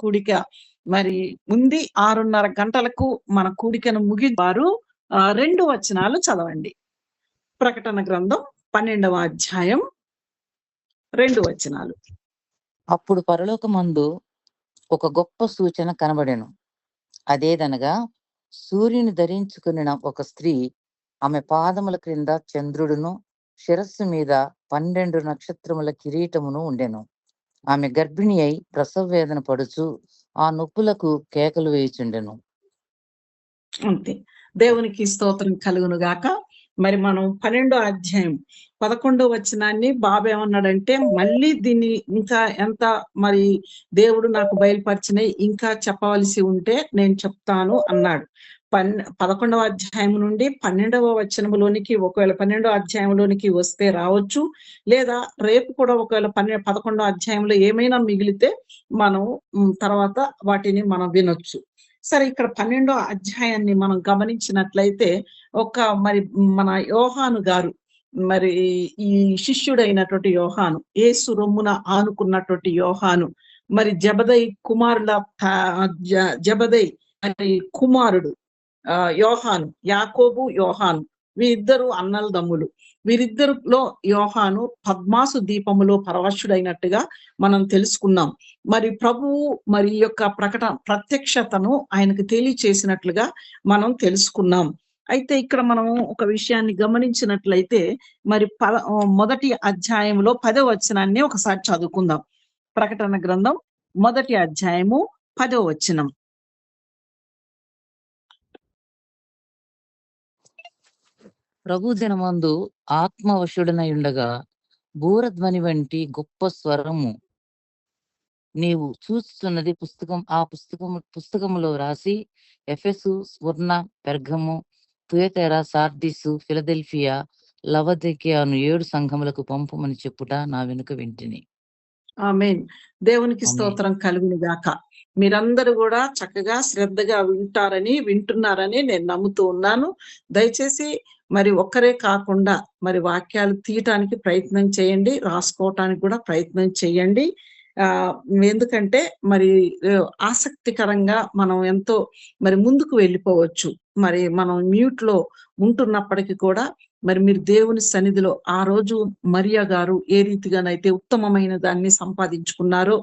కూడిక మరి ఉంది. 6:30 గంటలకు మన కూడికను ముగించారు. 2 వచనాలు చదవండి. ప్రకటన గ్రంథం 12వ అధ్యాయం 2 వచనాలు. అప్పుడు పరలోకమందు ఒక గొప్ప సూచన కనబడెను. అదేదనగా సూర్యుని ధరించుకుని ఒక స్త్రీ, ఆమె పాదముల క్రింద చంద్రుడును, శిరస్సు మీద 12 నక్షత్రముల కిరీటమును ఉండెను. ఆమె గర్భిణి అయి ప్రసవ వేదన పడుచు ఆ నొప్పులకు కేకలు వేయుచుండెను. అంతే. దేవునికి స్తోత్రం కలుగును గాక. మరి మనం 12వ అధ్యాయం 11వ వచనాన్ని బాబు ఏమన్నాడంటే, మళ్ళీ దీన్ని ఇంకా ఎంత మరి దేవుడు నాకు బయలుపరిచినవి ఇంకా చెప్పవలసి ఉంటే నేను చెప్తాను అన్నాడు. 11వ అధ్యాయం నుండి 12వ వచనంలోనికి ఒకవేళ 12వ అధ్యాయంలోనికి వస్తే రావచ్చు, లేదా రేపు కూడా ఒకవేళ 11వ అధ్యాయంలో ఏమైనా మిగిలితే మనం తర్వాత వాటిని మనం వినొచ్చు. సరే, ఇక్కడ 12వ అధ్యాయాన్ని మనం గమనించినట్లయితే మరి మన యోహాను గారు, మరి ఈ శిష్యుడైనటువంటి యోహాను, యేసు రొమ్మున ఆనుకున్నటువంటి యోహాను, మరి జబదయి మరి కుమారుడు యోహాను, యాకోబు యోహాను, వీరిద్దరు అన్నలదమ్ములు. వీరిద్దరిలో యోహాను పద్మాసు దీపములో పరవశుడైనట్టుగా మనం తెలుసుకున్నాం. మరి ప్రభువు మరి యొక్క ప్రత్యక్షతను ఆయనకు తెలియచేసినట్లుగా మనం తెలుసుకున్నాం. అయితే ఇక్కడ మనం ఒక విషయాన్ని గమనించినట్లయితే మరి మొదటి అధ్యాయంలో 10వ వచనాన్ని ఒకసారి చదువుకుందాం. ప్రకటన గ్రంథం మొదటి అధ్యాయము 10వ వచనం. ప్రభు దినమందు ఆత్మవశుడనై ఉండగా బూరధ్వని వంటి గొప్ప స్వరము, నీవు చూస్తున్నది పుస్తకములో రాసి Ephesus, Smyrna, Pergamum, Thyatira, Sardis, Philadelphia, Laodicea అను 7 సంఘములకు పంపుమని చెప్పుట నా వెనుక వింటిని. ఆమేన్. దేవునికి స్తోత్రం కలుగును గాక. మీరందరూ కూడా చక్కగా శ్రద్ధగా వింటున్నారని నేను నమ్ముతూ ఉన్నాను. దయచేసి మరి ఒక్కరే కాకుండా మరి వాక్యాలు తీయటానికి ప్రయత్నం చేయండి, రాసుకోవటానికి కూడా ప్రయత్నం చేయండి. ఎందుకంటే మరి ఆసక్తికరంగా మనం ఎంతో మరి ముందుకు వెళ్ళిపోవచ్చు. మరి మనం మ్యూట్ లో ఉంటున్నప్పటికీ కూడా మరి మీరు దేవుని సన్నిధిలో ఆ రోజు మరియా గారు ఏ రీతిగానైతే ఉత్తమమైన దాన్ని సంపాదించుకున్నారో,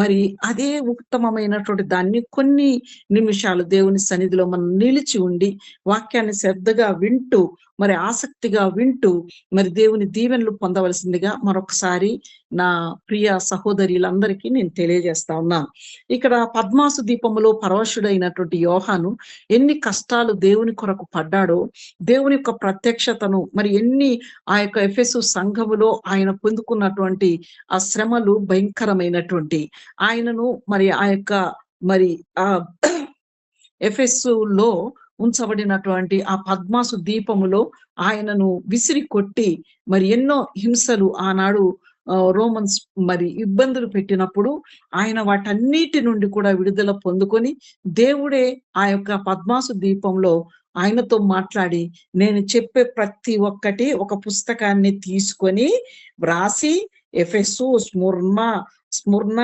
మరి అదే ఉత్తమమైనటువంటి దాన్ని కొన్ని నిమిషాలు దేవుని సన్నిధిలో మనం నిలిచి ఉండి వాక్యాన్ని శ్రద్ధగా వింటూ మరి ఆసక్తిగా వింటూ మరి దేవుని దీవెనలు పొందవలసిందిగా మరొకసారి నా ప్రియ సహోదరులందరికీ నేను తెలియజేస్తా ఉన్నాను. ఇక్కడ పద్మాసు దీపములో పరవశుడైనటువంటి యోహాను ఎన్ని కష్టాలు దేవుని కొరకు పడ్డాడో, దేవుని యొక్క ప్రత్యక్షతను మరి ఎన్ని ఆ యొక్క ఎఫెసు సంఘములో ఆయన పొందుకున్నటువంటి ఆ శ్రమలు భయంకరమైనటువంటి, ఆయనను మరి ఆ యొక్క మరి ఆ ఎఫెసులో ఉంచబడినటువంటి ఆ పద్మాసు దీపములో ఆయనను విసిరి కొట్టి మరి ఎన్నో హింసలు ఆనాడు రోమన్స్ మరి ఇబ్బందులు పెట్టినప్పుడు ఆయన వాటన్నిటి నుండి కూడా విడుదల పొందుకొని దేవుడే ఆ యొక్క పద్మాసు దీపంలో ఆయనతో మాట్లాడి, నేను చెప్పే ప్రతి ఒక్కటి ఒక పుస్తకాన్ని తీసుకొని వ్రాసి Ephesus, Smyrna,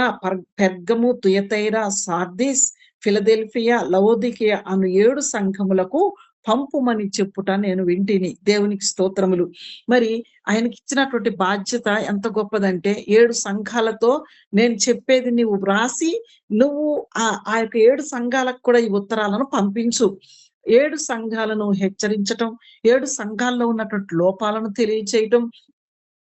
Pergamum, Thyatira, Sardis, Philadelphia, Laodicea అను 7 సంఘములకు పంపుమని చెప్పుట నేను వింటిని. దేవునికి స్తోత్రములు. మరి ఆయనకి ఇచ్చినటువంటి బాధ్యత ఎంత గొప్పదంటే, 7 సంఘాలతో నేను చెప్పేది నువ్వు వ్రాసి నువ్వు ఆ యొక్క 7 సంఘాలకు కూడా ఈ ఉత్తరాలను పంపించు. 7 సంఘాలను హెచ్చరించటం, 7 సంఘాల్లో ఉన్నటువంటి లోపాలను తెలియచేయటం,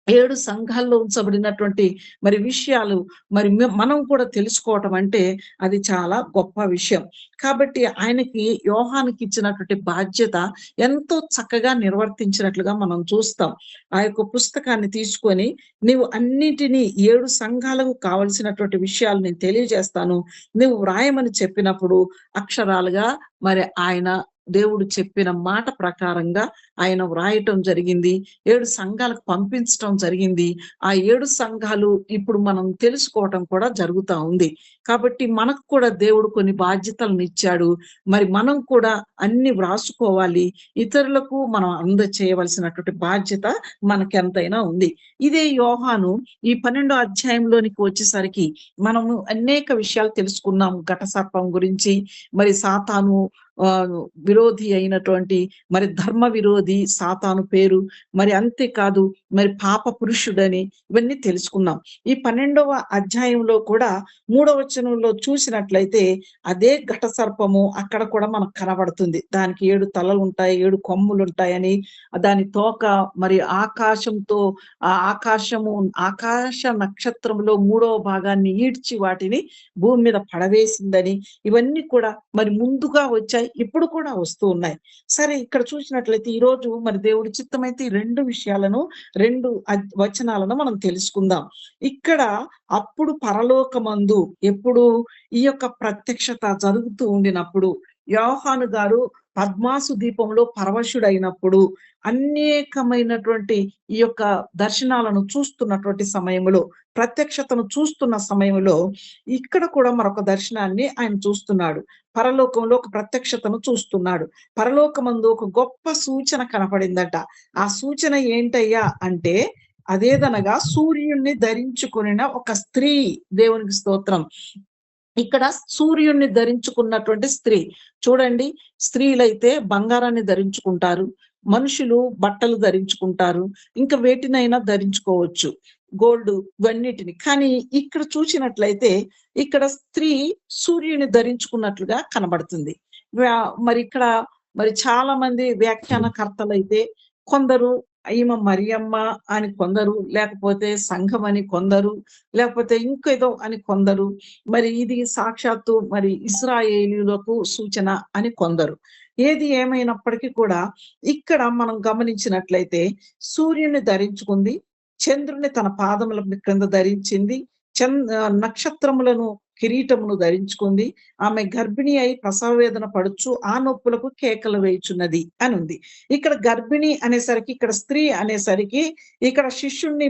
7 సంఘాల్లో ఉంచబడినటువంటి మరి విషయాలు మరి మనం కూడా తెలుసుకోవటం అంటే అది చాలా గొప్ప విషయం. కాబట్టి ఆయనకి యోహానుకి ఇచ్చినటువంటి బాధ్యత ఎంతో చక్కగా నిర్వర్తించినట్లుగా మనం చూస్తాం. ఆ యొక్క పుస్తకాన్ని తీసుకొని నీవు అన్నిటినీ 7 సంఘాలకు కావలసినటువంటి విషయాలు నేను తెలియజేస్తాను, నువ్వు వ్రాయమని చెప్పినప్పుడు అక్షరాలుగా మరి ఆయన దేవుడు చెప్పిన మాట ప్రకారంగా ఆయన వ్రాయటం జరిగింది. 7 సంఘాలకు పంపించటం జరిగింది. ఆ 7 సంఘాలు ఇప్పుడు మనం తెలుసుకోవటం కూడా జరుగుతా ఉంది. కాబట్టి మనకు కూడా దేవుడు కొన్ని బాధ్యతలను ఇచ్చాడు. మరి మనం కూడా అన్ని వ్రాసుకోవాలి. ఇతరులకు మనం అందచేయవలసినటువంటి బాధ్యత మనకెంతైనా ఉంది. ఇదే యోహాను ఈ 12వ అధ్యాయంలోనికి వచ్చేసరికి మనము అనేక విషయాలు తెలుసుకున్నాం. ఘట సర్పం గురించి, మరి సాతాను విరోధి అయినటువంటి మరి ధర్మ విరోధి సాతాను పేరు, మరి అంతేకాదు మరి పాప పురుషుడని ఇవన్నీ తెలుసుకున్నాం. ఈ 12వ అధ్యాయంలో కూడా 3వ వచనంలో చూసినట్లయితే అదే ఘట సర్పము అక్కడ కూడా మనకు కనబడుతుంది. దానికి 7 తలలు ఉంటాయి, 7 కొమ్ములు ఉంటాయని, దాని తోక మరి ఆకాశంతో ఆకాశ నక్షత్రంలో 3వ భాగాన్ని ఈడ్చి వాటిని భూమి మీద పడవేసిందని, ఇవన్నీ కూడా మరి ముందుగా వచ్చాయి, ఇప్పుడు కూడా వస్తూ ఉన్నాయి. సరే, ఇక్కడ చూసినట్లయితే ఈ రోజు మరి దేవుడి చిత్తమైతే ఈ 2 విషయాలను 2 వచనాలను మనం తెలుసుకుందాం. ఇక్కడ అప్పుడు పరలోకమందు ఎప్పుడు ఈ యొక్క ప్రత్యక్షత జరుగుతూ ఉండినప్పుడు యోహాను గారు పద్మాసు దీపంలో పరవశుడైనప్పుడు అనేకమైనటువంటి ఈ యొక్క దర్శనాలను చూస్తున్నటువంటి సమయంలో, ప్రత్యక్షతను చూస్తున్న సమయంలో ఇక్కడ కూడా మరొక దర్శనాన్ని ఆయన చూస్తున్నాడు. పరలోకంలో ఒక ప్రత్యక్షతను చూస్తున్నాడు. పరలోకమందు ఒక గొప్ప సూచన కనపడిందట. ఆ సూచన ఏంటయ్యా అంటే అదేదనగా సూర్యుణ్ణి ధరించుకొనిన ఒక స్త్రీ. దేవునికి స్తోత్రం. ఇక్కడ సూర్యుణ్ణి ధరించుకున్నటువంటి స్త్రీ. చూడండి, స్త్రీలైతే బంగారాన్ని ధరించుకుంటారు, మనుషులు బట్టలు ధరించుకుంటారు, ఇంకా వేటినైనా ధరించుకోవచ్చు, గోల్డ్ ఇవన్నిటిని. కానీ ఇక్కడ చూసినట్లయితే ఇక్కడ స్త్రీ సూర్యుని ధరించుకున్నట్లుగా కనబడుతుంది. మరి ఇక్కడ మరి చాలా మంది వ్యాఖ్యానకర్తలైతే కొందరు ఈమె మరియమ్మ అని కొందరు, లేకపోతే సంఘం అని కొందరు, లేకపోతే ఇంకేదో అని కొందరు, మరి ఇది సాక్షాత్తు మరి ఇశ్రాయేలీయులకు సూచన అని కొందరు. ఏది ఏమైనప్పటికీ కూడా ఇక్కడ మనం గమనించినట్లయితే సూర్యుని ధరించుకుంది, చంద్రుని తన పాదముల క్రింద ధరించింది, నక్షత్రములను కిరీటమును ధరించుకుంది, ఆమె గర్భిణి అయి ప్రసవ వేదన పడుచు ఆ నొప్పులకు కేకలు వేయుచున్నది అని ఉంది. ఇక్కడ గర్భిణి అనేసరికి, ఇక్కడ స్త్రీ అనేసరికి, ఇక్కడ శిష్యుణ్ణి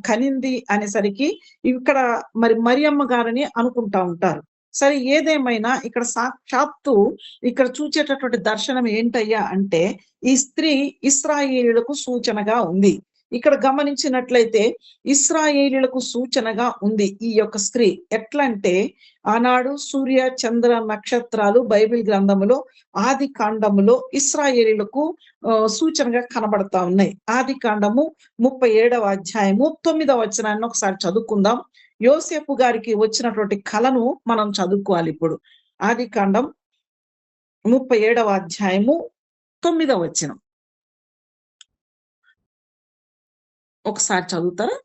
కనింది అనేసరికి ఇక్కడ మరి మరియమ్మ గారని అనుకుంటా ఉంటారు. సరే, ఏదేమైనా ఇక్కడ సాక్షాత్తు ఇక్కడ చూచేటటువంటి దర్శనం ఏంటయ్యా అంటే ఈ స్త్రీ ఇశ్రాయేలీయులకు సూచనగా ఉంది. ఇక్కడ గమనించినట్లయితే ఇశ్రాయేలీయులకు సూచనగా ఉంది ఈ యొక్క స్త్రీ. ఎట్లంటే ఆనాడు సూర్య చంద్ర నక్షత్రాలు బైబిల్ గ్రంథములో ఆది కాండములో ఇశ్రాయేలీయులకు సూచనగా కనబడతా ఉన్నాయి. ఆది కాండము 37వ అధ్యాయము 9వ వచనాన్ని ఒకసారి చదువుకుందాం. యోసేపు గారికి వచ్చినటువంటి కలను మనం చదువుకోవాలి ఇప్పుడు. ఆది కాండం 37వ అధ్యాయము 9వ వచనం ఒకసారి చదువుతారా?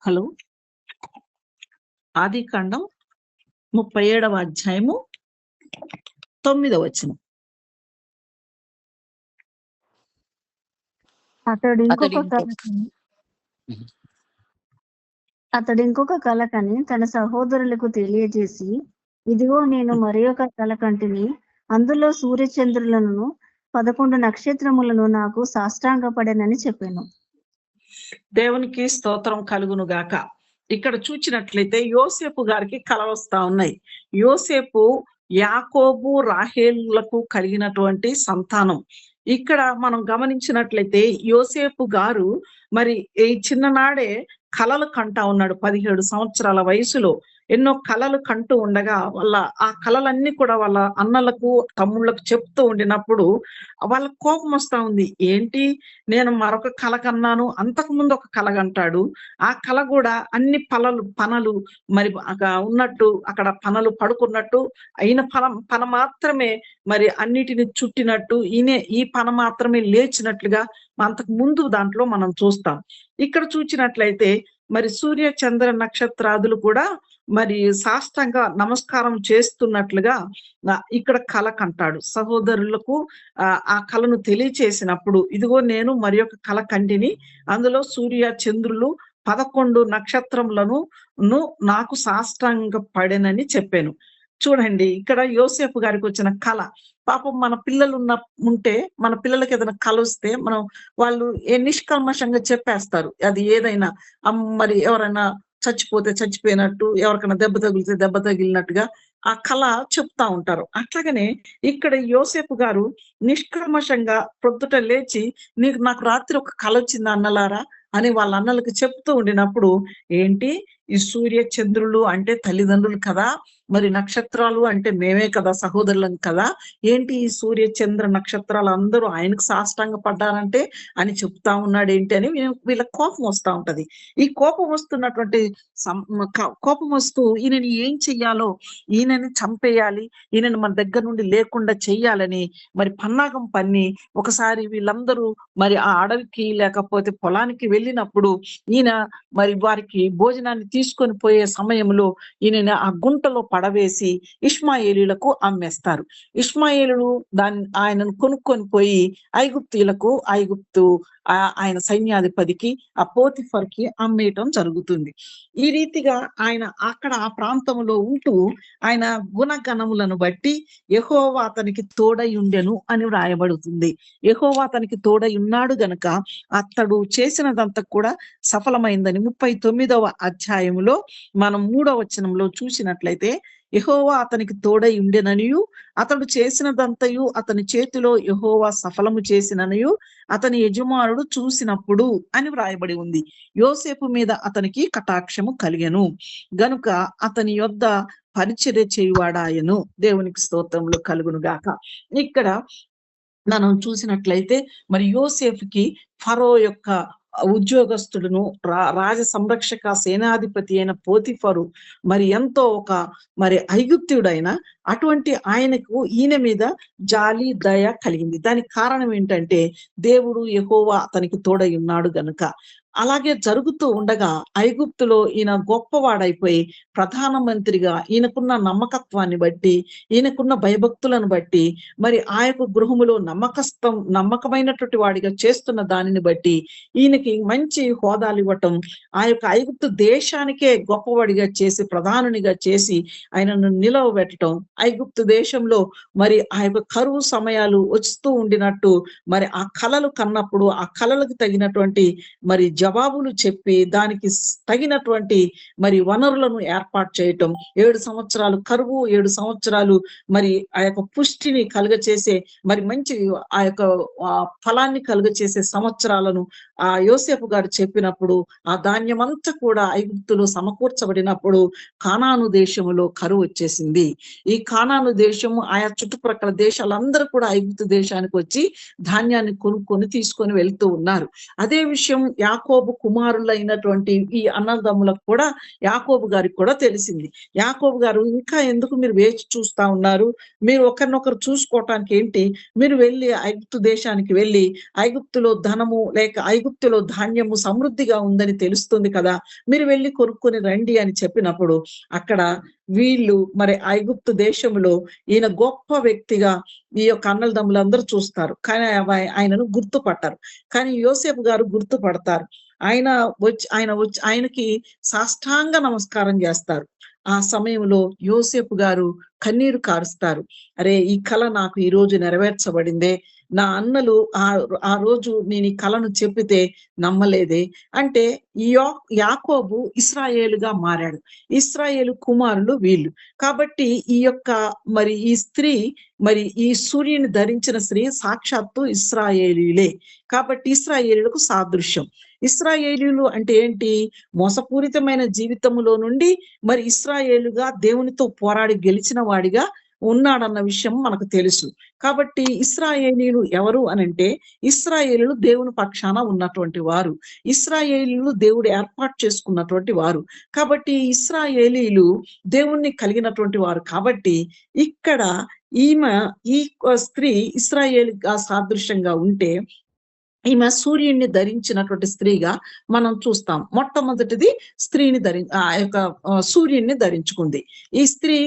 హలో. ఆది కాండం 37వ అధ్యాయము 9వ వచనం. అతడు ఇంకొక కల కని తన సహోదరులకు తెలియజేసి, ఇదిగో నేను మరి ఒక కల కంటిని, అందులో సూర్యచంద్రులను 11 నక్షత్రములను నాకు సాష్టాంగపడనని చెప్పాను. దేవునికి స్తోత్రం కలుగును గాక. ఇక్కడ చూచినట్లయితే యోసేపు గారికి కల వస్తా ఉన్నాయి. యోసేపు యాకోబు రాహేలులకు కలిగినటువంటి సంతానం. ఇక్కడ మనం గమనించినట్లయితే యోసేపు గారు మరి ఈ చిన్ననాడే కలలు కంటా ఉన్నాడు. 17 సంవత్సరాల వయసులో ఎన్నో కలలు కంటూ ఉండగా ఆ కలలన్నీ కూడా వాళ్ళ అన్నలకు తమ్ముళ్ళకు చెప్తూ ఉండినప్పుడు వాళ్ళకు కోపం వస్తా ఉంది. ఏంటి, నేను మరొక కల కన్నాను, అంతకుముందు ఒక కల కంటాడు, ఆ కల కూడా అన్ని పనలు మరి ఉన్నట్టు, అక్కడ పనలు పడుకున్నట్టు, అయిన పన మాత్రమే మరి అన్నిటిని చుట్టినట్టు, ఈ పన మాత్రమే లేచినట్లుగా అంతకు ముందు దాంట్లో మనం చూస్తాం. ఇక్కడ చూచినట్లయితే మరి సూర్య చంద్ర నక్షత్రాదులు కూడా మరి సాష్టాంగ నమస్కారం చేస్తున్నట్లుగా ఇక్కడ కల కంటాడు. సహోదరులకు ఆ కలను తెలియచేసినప్పుడు, ఇదిగో నేను మరి ఒక కల కంటిని, అందులో సూర్య చంద్రులు 11 నక్షత్రములను నాకు సాష్టాంగ పడెనని చెప్పాను. చూడండి, ఇక్కడ యోసేపు గారికి వచ్చిన కళ. పాపం మన పిల్లలు ఉంటే మన పిల్లలకి ఏదైనా కల వస్తే వాళ్ళు నిష్కల్మషంగా చెప్పేస్తారు. అది ఏదైనా మరి ఎవరైనా చచ్చిపోతే చచ్చిపోయినట్టు, ఎవరికైనా దెబ్బ తగిలితే దెబ్బ తగిలినట్టుగా ఆ కళ చెప్తా ఉంటారు. అట్లాగనే ఇక్కడ యోసేపు గారు నిష్కల్మషంగా ప్రొద్దుట లేచి నాకు రాత్రి ఒక కల వచ్చింది అన్నలారా అని వాళ్ళ అన్నలకు చెప్తూ ఉండినప్పుడు, ఏంటి ఈ సూర్య చంద్రులు అంటే తల్లిదండ్రులు కదా, మరి నక్షత్రాలు అంటే మేమే కదా, సహోదరులం కదా, ఏంటి ఈ సూర్య చంద్ర నక్షత్రాలు అందరూ ఆయనకు సాష్టాంగ పడ్డారంటే అని చెప్తా ఉన్నాడు ఏంటి అని వీళ్ళ కోపం వస్తా ఉంటది. ఈ కోపం వస్తున్నటువంటి కోపం వస్తూ ఈయనని ఏం చెయ్యాలో, ఈయనని చంపేయాలి, ఈయనని మన దగ్గర నుండి లేకుండా చెయ్యాలని మరి పన్నాగం పన్ని ఒకసారి వీళ్ళందరూ మరి ఆ అడవికి లేకపోతే పొలానికి వెళ్ళినప్పుడు ఈయన మరి వారికి భోజనాన్ని తీసుకొని పోయే సమయంలో ఈయన ఆ గుంటలో పడవేసి ఇష్మాయేలీలకు అమ్మేస్తారు. ఇష్మాయేలులు ఆయనను కొనుక్కొని పోయి ఐగుప్తు ఆయన సైన్యాధిపతికి ఆ పోతిఫర్కి అమ్మేయటం జరుగుతుంది. ఈ రీతిగా ఆయన అక్కడ ఆ ప్రాంతంలో ఉంటూ ఆయన గుణగణములను బట్టి యెహోవా అతనికి తోడై ఉండెను అని వ్రాయబడుతుంది. యెహోవా అతనికి తోడై ఉన్నాడు గనక అతడు చేసినదంతా కూడా సఫలమైందని 39వ అధ్యాయములో మనం 3వ వచనంలో చూసినట్లయితే, యెహోవా అతనికి తోడై ఉండెననియు అతడు చేసినదంతయు అతని చేతిలో యెహోవా సఫలము చేసిననియు అతని యజమానుడు చూసినప్పుడు అని వ్రాయబడి ఉంది. యోసేపు మీద అతనికి కటాక్షము కలిగెను గనుక అతని యొద్ద పరిచర్య చేయువాడాయను. దేవునికి స్తోత్రములు కలుగును గాక. ఇక్కడ మనం చూసినట్లయితే మరి యోసేపుకి ఫరో యొక్క ఉద్యోగస్తుడును రాజ సంరక్షక సేనాధిపతి అయిన పోతిఫరు మరి ఎంతో మరి ఐగుప్తుడైన అటువంటి ఆయనకు ఈయన మీద జాలి దయ కలిగింది. దానికి కారణం ఏంటంటే దేవుడు యెహోవా అతనికి తోడై ఉన్నాడు గనుక. అలాగే జరుగుతూ ఉండగా ఐగుప్తులో ఈయన గొప్పవాడైపోయి ప్రధానమంత్రిగా ఈయనకున్న నమ్మకత్వాన్ని బట్టి, ఈయనకున్న భయభక్తులను బట్టి, మరి ఆ యొక్క గృహములో నమ్మకమైనటువంటి వాడిగా చేస్తున్న దానిని బట్టి ఈయనకి మంచి హోదాలు ఇవ్వటం, ఆ యొక్క ఐగుప్తు దేశానికే గొప్పవాడిగా చేసి ప్రధానునిగా చేసి ఆయనను నిలవబెట్టడం, ఐగుప్తు దేశంలో మరి ఆ యొక్క కరువు సమయాలు వస్తూ ఉండినట్టు మరి ఆ కలలు కన్నప్పుడు ఆ కలలకు తగినటువంటి మరి జవాబులు చెప్పి దానికి తగినటువంటి మరి వనరులను ఏర్పాటు చేయటం, 7 సంవత్సరాలు కరువు, 7 సంవత్సరాలు మరి ఆ యొక్క పుష్టిని కలుగచేసే మరి మంచి ఆ యొక్క ఫలాన్ని కలుగచేసే సంవత్సరాలను ఆ యోసేపు గారు చెప్పినప్పుడు ఆ ధాన్యం అంతా కూడా ఐగుప్తులో సమకూర్చబడినప్పుడు కానాను దేశములో కరువు వచ్చేసింది. ఈ కానాను దేశము ఆయా చుట్టుప్రక్కల దేశాలందరూ కూడా ఐగుప్తు దేశానికి వచ్చి ధాన్యాన్ని కొనుక్కొని తీసుకొని వెళ్తూ ఉన్నారు. అదే విషయం యాకోబు కుమారులైనటువంటి ఈ అన్నదమ్ములకు కూడా యాకోబు గారికి కూడా తెలిసింది. యాకోబు గారు, ఇంకా ఎందుకు మీరు వేచి చూస్తా ఉన్నారు, మీరు ఒకరినొకరు చూసుకోవటానికి ఏంటి, మీరు వెళ్ళి ఐగుప్తు దేశానికి వెళ్ళి ఐగుప్తులో ధనము లేక ఐగుప్తులో ధాన్యము సమృద్ధిగా ఉందని తెలుస్తుంది కదా, మీరు వెళ్ళి కొనుక్కొని రండి అని చెప్పినప్పుడు అక్కడ వీళ్ళు మరి ఐగుప్తు దేశంలో ఈయన గొప్ప వ్యక్తిగా ఈ యొక్క అన్నదమ్ములందరూ చూస్తారు, కానీ ఆయనను గుర్తుపట్టారు. కానీ యోసేపు గారు గుర్తుపడతారు. ఆయనకి సాష్టాంగ నమస్కారం చేస్తారు. ఆ సమయంలో యోసేపు గారు కన్నీరు కారుస్తారు. అరే, ఈ కళ నాకు ఈ రోజు నెరవేర్చబడిందే, నా అన్నలు ఆ రోజు నేను ఈ కళను చెప్పితే నమ్మలేదే. అంటే యాకోబు ఇశ్రాయేలుగా మారాడు, ఇశ్రాయేలు కుమారులు వీళ్ళు. కాబట్టి ఈ యొక్క మరి ఈ స్త్రీ, మరి ఈ సూర్యుని ధరించిన స్త్రీ సాక్షాత్తు ఇశ్రాయేలీలే. కాబట్టి ఇశ్రాయేలులకు సాదృశ్యం. ఇశ్రాయేలీలు అంటే ఏంటి, మోసపూరితమైన జీవితములో నుండి మరి ఇశ్రాయేలుగా దేవునితో పోరాడి గెలిచిన వాడిగా ఉన్నాడన్న విషయం మనకు తెలుసు. కాబట్టి ఇశ్రాయేలీలు ఎవరు అనంటే, ఇశ్రాయేలీలు దేవుని పక్షాన ఉన్నటువంటి వారు, ఇశ్రాయేలీలు దేవుడు ఏర్పాటు చేసుకున్నటువంటి వారు. కాబట్టి ఇశ్రాయేలీలు దేవుణ్ణి కలిగినటువంటి వారు. కాబట్టి ఇక్కడ ఈ స్త్రీ ఇశ్రాయేలుగా సాదృశ్యంగా ఉంటే ఈమె సూర్యుడిని ధరించినటువంటి స్త్రీగా మనం చూస్తాం. మొట్టమొదటిది స్త్రీని ఆ యొక్క సూర్యుడిని ధరించుకుంది. ఈ స్త్రీ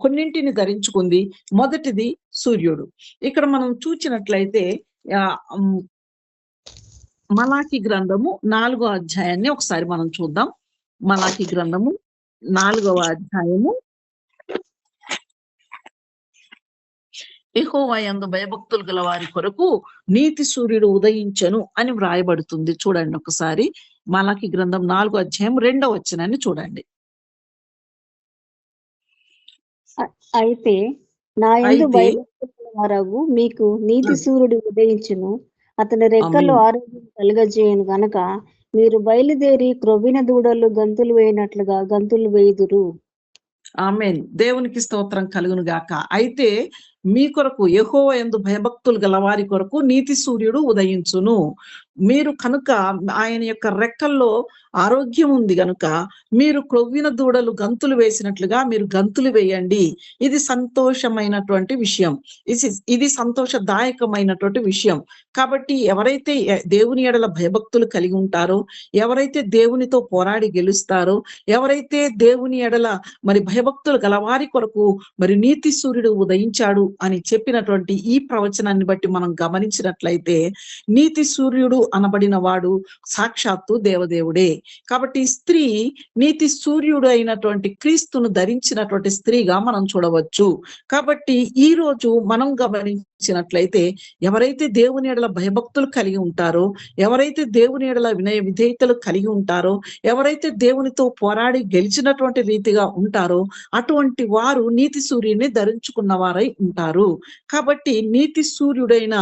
కొన్నింటిని ధరించుకుంది. మొదటిది సూర్యుడు. ఇక్కడ మనం చూసినట్లయితే మలాకి గ్రంథము 4వ అధ్యాయాన్ని ఒకసారి మనం చూద్దాం. మలాకి గ్రంథము 4వ అధ్యాయము. యెహోవా యందు భయభక్తులు గల వారి కొరకు నీతి సూర్యుడు ఉదయించెను అని వ్రాయబడుతుంది. చూడండి ఒకసారి మలాకి గ్రంథం 4వ అధ్యాయం 2వ వచనాన్ని చూడండి. అయితే నా యందు భయభక్తులు వారగు మీకు నీతి సూర్యుడు ఉదయించును, అతని రెక్కల్లో ఆరోగ్యం కలుగజేయను గనక మీరు బయలుదేరి క్రొవ్విన దూడలు గంతులు వేయనట్లుగా గంతులు వేయుదురు. ఆమేన్. దేవునికి స్తోత్రం కలుగును గాక. అయితే మీ కొరకు యెహోవా యందు భయభక్తులు గల వారి కొరకు నీతి సూర్యుడు ఉదయించును. మీరు కనుక ఆయన యొక్క రెక్కల్లో ఆరోగ్యం ఉంది గనుక మీరు క్రొవ్విన దూడలు గంతులు వేసినట్లుగా మీరు గంతులు వేయండి. ఇది సంతోషమైనటువంటి విషయం. ఇది సంతోషదాయకమైనటువంటి విషయం. కాబట్టి ఎవరైతే దేవుని ఎడల భయభక్తులు కలిగి ఉంటారో, ఎవరైతే దేవునితో పోరాడి గెలుస్తారో, ఎవరైతే దేవుని ఎడల మరి భయభక్తులు గలవారి కొరకు మరి నీతి సూర్యుడు ఉదయించాడు అని చెప్పినటువంటి ఈ ప్రవచనాన్ని బట్టి మనం గమనించినట్లయితే నీతి సూర్యుడు అనబడిన వాడు సాక్షాత్తు దేవదేవుడే. కాబట్టి స్త్రీ నీతి సూర్యుడు అయినటువంటి క్రీస్తును ధరించినటువంటి స్త్రీగా మనం చూడవచ్చు. కాబట్టి ఈ రోజు మనం గమనించినట్లయితే ఎవరైతే దేవుని ఎడల భయభక్తులు కలిగి ఉంటారో, ఎవరైతే దేవుని ఎడల వినయ విధేయతలు కలిగి ఉంటారో, ఎవరైతే దేవునితో పోరాడి గెలిచినటువంటి రీతిగా ఉంటారో అటువంటి వారు నీతి సూర్యుని ధరించుకున్న వారై ఉంటారు. కాబట్టి నీతి సూర్యుడైన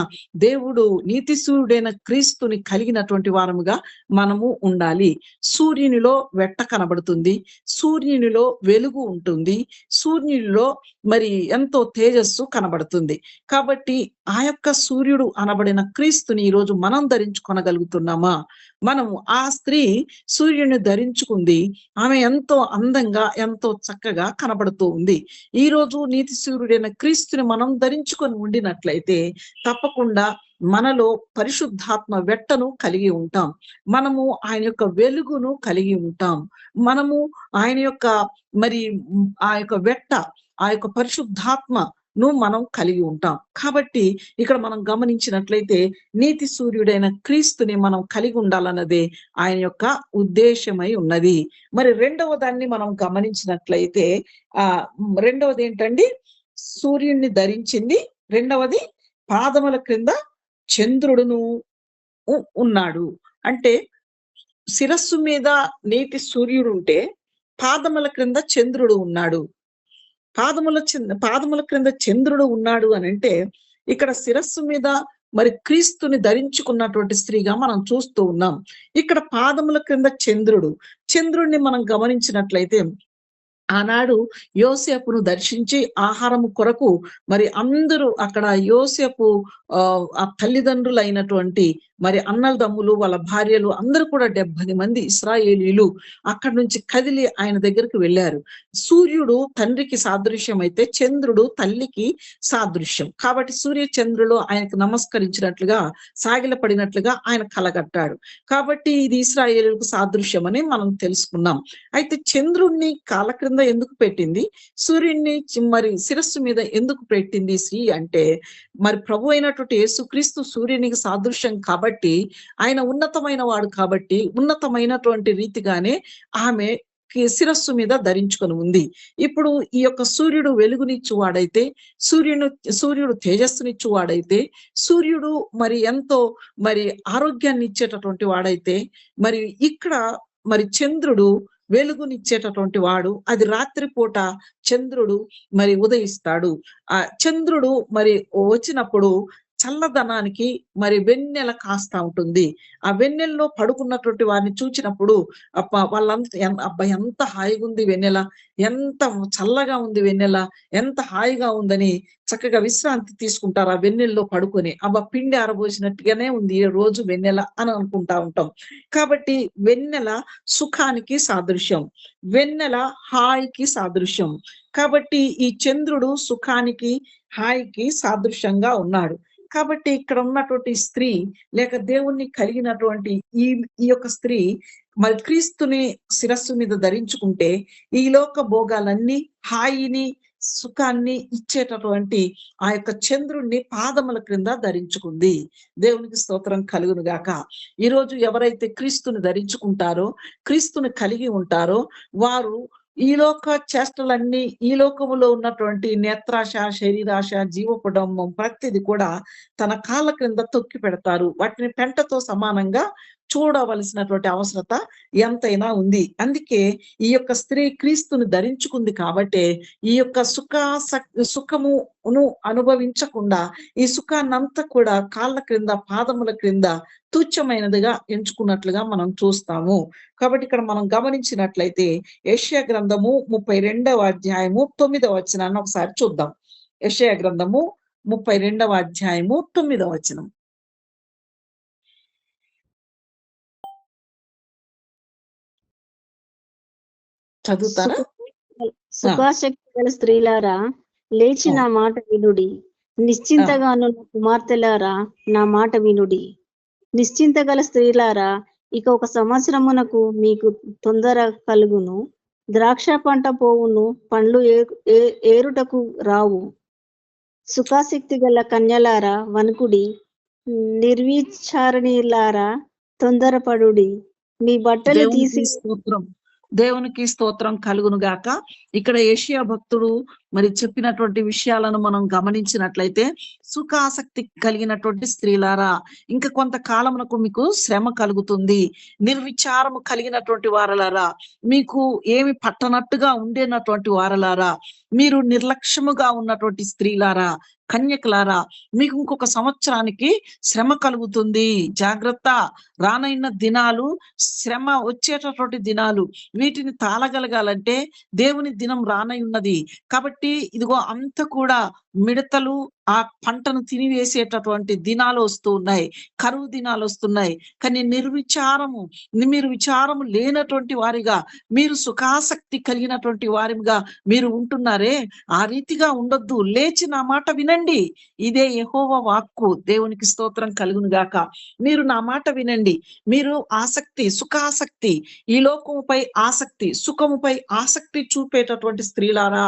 దేవుడు, నీతి సూర్యుడైన క్రీస్తుని కలిగినటువంటి వారముగా మనము ఉండాలి. సూర్యునిలో వెట్ట కనబడుతుంది, సూర్యునిలో వెలుగు ఉంటుంది, సూర్యునిలో మరి ఎంతో తేజస్సు కనబడుతుంది. కాబట్టి ఆ యొక్క సూర్యుడు అనబడిన క్రీస్తుని ఈరోజు మనం ధరించుకొనగలుగుతున్నామా? మనము ఆ స్త్రీ సూర్యుని ధరించుకుంది. ఆమె ఎంతో అందంగా ఎంతో చక్కగా కనబడుతూ ఉంది. ఈ రోజు నీతి సూర్యుడైన క్రీస్తుని మనం ధరించుకొని ఉండినట్లయితే తప్పకుండా మనలో పరిశుద్ధాత్మ వెట్టను కలిగి ఉంటాం. మనము ఆయన యొక్క వెలుగును కలిగి ఉంటాం. మనము ఆయన యొక్క మరి ఆ యొక్క వెట్ట, ఆ యొక్క పరిశుద్ధాత్మను మనం కలిగి ఉంటాం. కాబట్టి ఇక్కడ మనం గమనించినట్లయితే నీతి సూర్యుడైన క్రీస్తుని మనం కలిగి ఉండాలన్నదే ఆయన యొక్క ఉద్దేశమై ఉన్నది. మరి రెండవ దాన్ని మనం గమనించినట్లయితే రెండవది ఏంటండి? సూర్యుడిని ధరించింది. రెండవది పాదముల క్రింద చంద్రుడును ఉన్నాడు. అంటే శిరస్సు మీద నీతి సూర్యుడు ఉంటే పాదముల క్రింద చంద్రుడు ఉన్నాడు. పాదముల క్రింద చంద్రుడు ఉన్నాడు అని అంటే ఇక్కడ శిరస్సు మీద మరి క్రీస్తుని ధరించుకున్నటువంటి స్త్రీగా మనం చూస్తూ ఉన్నాం. ఇక్కడ పాదముల క్రింద చంద్రుడిని మనం గమనించినట్లయితే ఆనాడు యోసేపును దర్శించి ఆహారము కొరకు మరి అందరూ అక్కడ యోసేపు ఆ తల్లిదండ్రులైనటువంటి మరి అన్నదమ్ములు వాళ్ళ భార్యలు అందరూ కూడా 70 మంది ఇశ్రాయేలీలు అక్కడి నుంచి కదిలి ఆయన దగ్గరికి వెళ్ళారు. సూర్యుడు తండ్రికి సాదృశ్యం అయితే చంద్రుడు తల్లికి సాదృశ్యం. కాబట్టి సూర్య చంద్రులు ఆయనకు నమస్కరించినట్లుగా సాగిలపడినట్లుగా ఆయన కలగట్టాడు. కాబట్టి ఇది ఇశ్రాయేలీలకు సాదృశ్యం అని మనం తెలుసుకున్నాం. అయితే చంద్రుణ్ణి కాళ్ళ క్రింద ఎందుకు పెట్టింది, సూర్యుడిని మరి శిరస్సు మీద ఎందుకు పెట్టింది స్త్రీ అంటే మరి ప్రభు అయినటువంటి యేసుక్రీస్తు సూర్యునికి సాదృశ్యం కాబట్టి, ఆయన ఉన్నతమైన వాడు కాబట్టి ఉన్నతమైనటువంటి రీతిగానే ఆమె శిరస్సు మీద ధరించుకొని ఉంది. ఇప్పుడు ఈ యొక్క సూర్యుడు వెలుగునిచ్చువాడైతే, సూర్యుడు తేజస్సునిచ్చువాడైతే, సూర్యుడు మరి ఎంతో మరి ఆరోగ్యాన్ని ఇచ్చేటటువంటి వాడైతే, మరి ఇక్కడ మరి చంద్రుడు వెలుగునిచ్చేటటువంటి వాడు. అది రాత్రిపూట చంద్రుడు మరి ఉదయిస్తాడు. ఆ చంద్రుడు మరి వచ్చినప్పుడు చల్లదనానికి మరి వెన్నెల కాస్తా ఉంటుంది. ఆ వెన్నెల్లో పడుకున్నటువంటి వారిని చూచినప్పుడు వాళ్ళంతా ఎంత హాయిగా ఉంది వెన్నెల, ఎంత చల్లగా ఉంది వెన్నెల, ఎంత హాయిగా ఉందని చక్కగా విశ్రాంతి తీసుకుంటారు ఆ వెన్నెల్లో పడుకొని. పిండి ఆరబోసినట్టుగానే ఉంది ఈ రోజు వెన్నెల అని అనుకుంటా ఉంటాం. కాబట్టి వెన్నెల సుఖానికి సాదృశ్యం, వెన్నెల హాయికి సాదృశ్యం. కాబట్టి ఈ చంద్రుడు సుఖానికి హాయికి సాదృశ్యంగా ఉన్నాడు. కాబట్టి ఇక్కడ ఉన్నటువంటి స్త్రీ లేక దేవుణ్ణి కలిగినటువంటి ఈ యొక్క స్త్రీ మరి క్రీస్తుని శిరస్సు మీద ధరించుకుంటే ఈ లోక భోగాలన్నీ హాయిని సుఖాన్ని ఇచ్చేటటువంటి ఆ యొక్క చంద్రుణ్ణి పాదముల క్రింద ధరించుకుంది. దేవునికి స్తోత్రం కలుగును గాక. ఈరోజు ఎవరైతే క్రీస్తుని ధరించుకుంటారో, క్రీస్తుని కలిగి ఉంటారో వారు ఈ లోక చేష్టలన్నీ, ఈ లోకములో ఉన్నటువంటి నేత్రాశ, శరీరాశ, జీవపుడంబం ప్రతిది కూడా తన కాళ్ళ క్రింద తొక్కి పెడతారు. వాటిని పెంటతో సమానంగా చూడవలసినటువంటి అవసరత ఎంతైనా ఉంది. అందుకే ఈ యొక్క స్త్రీ క్రీస్తుని ధరించుకుంది కాబట్టే ఈ యొక్క సుఖమును అనుభవించకుండా ఈ సుఖాన్నంతా కూడా కాళ్ళ క్రింద, పాదముల క్రింద తుచ్చమైనదిగా ఎంచుకున్నట్లుగా మనం చూస్తాము. కాబట్టి ఇక్కడ మనం గమనించినట్లయితే యెషయా గ్రంథము 32వ అధ్యాయము 9వ వచనాన్ని ఒకసారి చూద్దాం. యెషయా గ్రంథము 32వ అధ్యాయము 9వ వచనం. చదువుతారా? సుఖాసక్తి గల స్త్రీలారా లేచి నా మాట వినుడి, నిశ్చింతగాను నా కుమార్తెలారా నా మాట వినుడి. నిశ్చింత గల స్త్రీలారా ఇక 1 సంవత్సరమునకు మీకు తొందర కలుగును, ద్రాక్ష పంట పోవును, పండ్లు ఏరుటకు రావు. సుఖాసక్తి గల కన్యలారా వణుకుడి, నిర్విచారణీలారా తొందరపడుడి, మీ బట్టలు తీసి. దేవునికి స్తోత్రం కలుగును గాక. ఇక్కడ యెషయా భక్తుడు మరి చెప్పినటువంటి విషయాలను మనం గమనించినట్లయితే, సుఖాసక్తి కలిగినటువంటి స్త్రీలారా ఇంకా కొంతకాలమునకు మీకు శ్రమ కలుగుతుంది, నిర్విచారము కలిగినటువంటి వారలారా, మీకు ఏమి పట్టనట్టుగా ఉండేనటువంటి వారలారా, మీరు నిర్లక్ష్యముగా ఉన్నటువంటి స్త్రీలారా, కన్యకలారా, మీకు ఇంకొక సంవత్సరానికి శ్రమ కలుగుతుంది. జాగ్రత్త. రానైన దినాలు శ్రమ వచ్చేటటువంటి దినాలు. వీటిని తాళగలగాలంటే దేవుని దినం రానై ఉన్నది. కాబట్టి ఇదిగో అంత కూడా మిడతలు ఆ పంటను తినివేసేటటువంటి దినాలు వస్తూ ఉన్నాయి, కరువు దినాలు వస్తున్నాయి. కానీ మీరు విచారము లేనటువంటి వారిగా, మీరు సుఖాసక్తి కలిగినటువంటి వారిగా మీరు ఉంటున్నారే, ఆ రీతిగా ఉండొద్దు. లేచి నా మాట వినండి. ఇదే యెహోవా వాక్కు. దేవునికి స్తోత్రం కలుగును గాక. మీరు నా మాట వినండి. మీరు సుఖాసక్తి, ఈ లోకముపై ఆసక్తి, సుఖముపై ఆసక్తి చూపేటటువంటి స్త్రీలారా,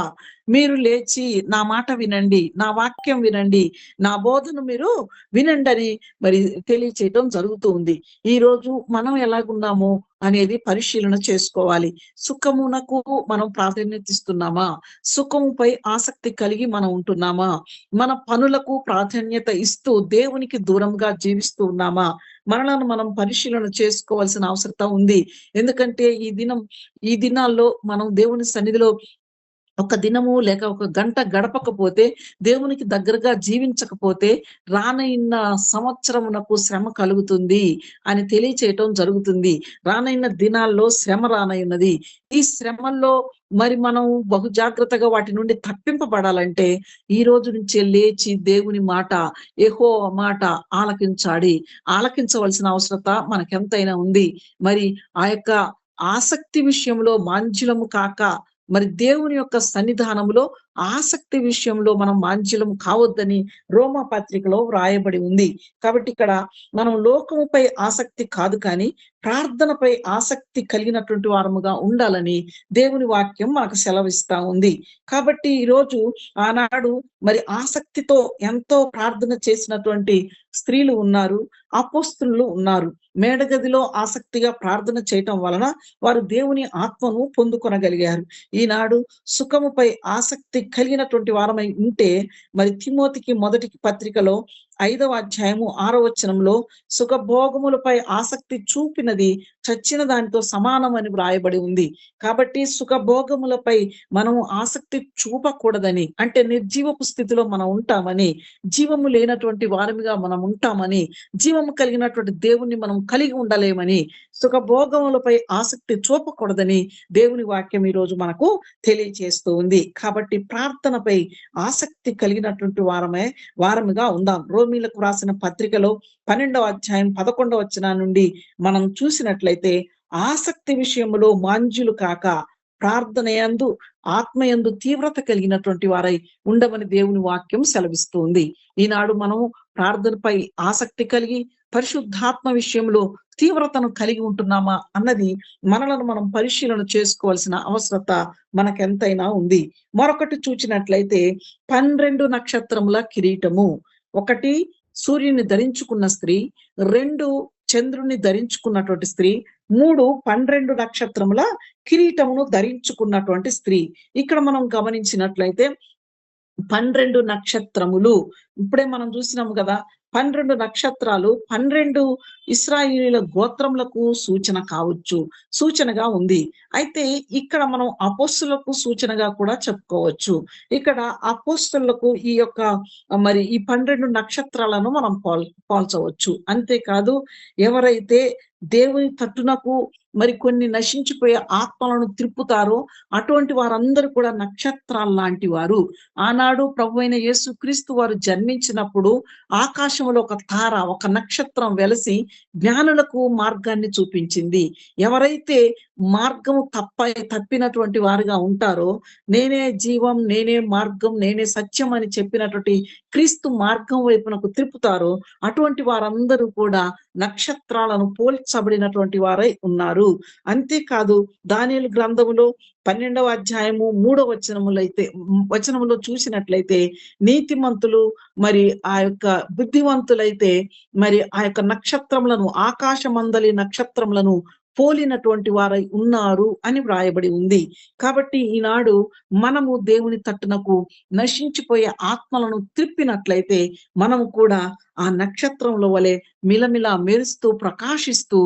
మీరు లేచి నా మాట వినండి, నా వాక్యం వినండి, నా బోధను మీరు వినండి అని మరి తెలియచేయటం జరుగుతూ ఉంది. ఈ రోజు మనం ఎలాగున్నాము అనేది పరిశీలన చేసుకోవాలి. సుఖమునకు మనం ప్రాధాన్యత ఇస్తున్నామా? సుఖముపై ఆసక్తి కలిగి మనం ఉంటున్నామా? మన పనులకు ప్రాధాన్యత ఇస్తూ దేవునికి దూరంగా జీవిస్తూ ఉన్నామా? మనలను మనం పరిశీలన చేసుకోవాల్సిన అవసరం ఉంది. ఎందుకంటే ఈ దినాల్లో మనం దేవుని సన్నిధిలో ఒక దినము లేక ఒక గంట గడపకపోతే, దేవునికి దగ్గరగా జీవించకపోతే రానైన సంవత్సరమునకు శ్రమ కలుగుతుంది అని తెలియచేయటం జరుగుతుంది. రానైన దినాల్లో శ్రమ రానైనది. ఈ శ్రమల్లో మరి మనం బహు జాగ్రత్తగా వాటి నుండి తప్పింపబడాలంటే ఈ రోజు నుంచే లేచి దేవుని మాట, యెహోవా మాట ఆలకించవలసిన అవసరత మనకెంతైనా ఉంది. మరి ఆ యొక్క ఆసక్తి విషయంలో మాంజ్యులము కాక, మరి దేవుని యొక్క సన్నిధానంలో ఆసక్తి విషయంలో మనం మాంజ్యులము కావద్దని రోమా పత్రికలో వ్రాయబడి ఉంది. కాబట్టి ఇక్కడ మనం లోకముపై ఆసక్తి కాదు, కానీ ప్రార్థనపై ఆసక్తి కలిగినటువంటి వారముగా ఉండాలని దేవుని వాక్యం మనకు సెలవిస్తా ఉంది. కాబట్టి ఈరోజు ఆనాడు మరి ఆసక్తితో ఎంతో ప్రార్థన చేసినటువంటి స్త్రీలు ఉన్నారు, అపోస్తలులు ఉన్నారు. మేడగదిలో ఆసక్తిగా ప్రార్థన చేయటం వలన వారు దేవుని ఆత్మను పొందుకొనగలిగారు. ఈనాడు సుఖముపై ఆసక్తి కలిగినటువంటి వారమై ఉంటే, మరి తిమోతికి మొదటి పత్రికలో 5వ అధ్యాయము 6వ వచనంలో సుఖభోగములపై ఆసక్తి చూపినది చచ్చిన దానితో సమానమని వ్రాయబడి ఉంది. కాబట్టి సుఖభోగములపై మనము ఆసక్తి చూపకూడదని, అంటే నిర్జీవపు స్థితిలో మనం ఉంటామని, జీవము లేనటువంటి వారమిగా మనం ఉంటామని, జీవము కలిగినటువంటి దేవుణ్ణి మనం కలిగి ఉండలేమని, సుఖభోగములపై ఆసక్తి చూపకూడదని దేవుని వాక్యం ఈ రోజు మనకు తెలియచేస్తూ ఉంది. కాబట్టి ప్రార్థనపై ఆసక్తి కలిగినటువంటి వారముగా ఉందాం. రోమీలకు రాసిన పత్రికలో 12వ అధ్యాయం 11వ వచనం నుండి మనం చూసినట్లయితే, ఆసక్తి విషయంలో మాంజ్యులు కాక ప్రార్థనయందు ఆత్మయందు తీవ్రత కలిగినటువంటి వారై ఉండమని దేవుని వాక్యం సెలవిస్తుంది. ఈనాడు మనం ప్రార్థనపై ఆసక్తి కలిగి పరిశుద్ధాత్మ విషయంలో తీవ్రతను కలిగి ఉంటున్నామా అన్నది మనలను మనం పరిశీలన చేసుకోవాల్సిన అవసరత మనకెంతైనా ఉంది. మరొకటి చూచినట్లయితే 12 నక్షత్రముల కిరీటము. 1 సూర్యుని ధరించుకున్న స్త్రీ, 2 చంద్రుని ధరించుకున్నటువంటి స్త్రీ, 3 12 నక్షత్రముల కిరీటమును ధరించుకున్నటువంటి స్త్రీ. ఇక్కడ మనం గమనించినట్లయితే 12 నక్షత్రములు ఇప్పుడే మనం చూసినాము కదా. 12 నక్షత్రాలు 12 ఇశ్రాయేలీయుల గోత్రములకు సూచన కావచ్చు, సూచనగా ఉంది. అయితే ఇక్కడ మనం అపోస్తులకు సూచనగా కూడా చెప్పుకోవచ్చు. ఇక్కడ అపోస్తులకు ఈ యొక్క మరి ఈ 12 నక్షత్రాలను మనం పోల్చవచ్చు. అంతేకాదు ఎవరైతే దేవుని తట్టునకు మరి కొన్ని నశించిపోయే ఆత్మలను త్రిప్పుతారో అటువంటి వారందరూ కూడా నక్షత్రాలు లాంటి వారు. ఆనాడు ప్రభువైన యేసుక్రీస్తు వారు జన్మించినప్పుడు ఆకాశంలో ఒక తార, ఒక నక్షత్రం వెలసి జ్ఞానులకు మార్గాన్ని చూపించింది. ఎవరైతే మార్గము తప్పినటువంటి వారుగా ఉంటారో, నేనే జీవం, నేనే మార్గం, నేనే సత్యం అని చెప్పినటువంటి క్రీస్తు మార్గం వైపునకు త్రిప్పుతారో అటువంటి వారందరూ కూడా నక్షత్రాలను పోల్చబడినటువంటి వారై ఉన్నారు. అంతేకాదు దానియేలు గ్రంథములో 12వ అధ్యాయము 3వ వచనములో చూసినట్లయితే నీతిమంతులు మరి ఆ యొక్క బుద్ధివంతులైతే మరి ఆ యొక్క నక్షత్రములను, ఆకాశమందలి నక్షత్రములను పోలినటువంటి వారై ఉన్నారు అని వ్రాయబడి ఉంది. కాబట్టి ఈనాడు మనము దేవుని తట్టునకు నశించిపోయే ఆత్మలను త్రిప్పినట్లయితే మనము కూడా ఆ నక్షత్రంలో వలె మిలమిల మెరుస్తూ ప్రకాశిస్తూ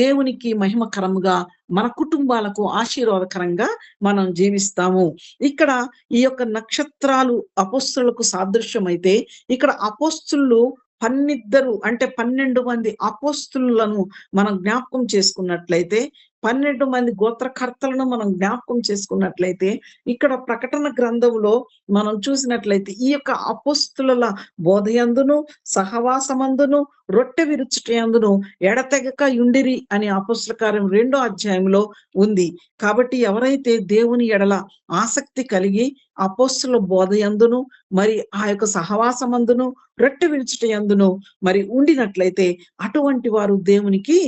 దేవునికి మహిమకరంగా, మన కుటుంబాలకు ఆశీర్వాదకరంగా మనం జీవిస్తాము. ఇక్కడ ఈ యొక్క నక్షత్రాలు అపోస్తులకు సాదృశ్యం అయితే, ఇక్కడ అపోస్తులు 12 అంటే 12 మంది అపోస్తులను మనం జ్ఞాపకం చేసుకున్నట్లయితే, 12 మంది గోత్రకర్తలను మనం జ్ఞాపకం చేసుకున్నట్లయితే, ఇక్కడ ప్రకటన గ్రంథంలో మనం చూసినట్లయితే ఈ యొక్క అపోస్తుల బోధయందును, సహవాసమందును, రొట్టె విరుచుటయందును ఎడతెగక యుండిరి అని అపోస్తుల కార్యం 2వ అధ్యాయంలో ఉంది. కాబట్టి ఎవరైతే దేవుని ఎడల ఆసక్తి కలిగి అపోస్తుల బోధయందును మరి ఆ యొక్క సహవాసమందును, రొట్టె విరుచుటయందును మరి ఉండినట్లయితే అటువంటి వారు దేవునికి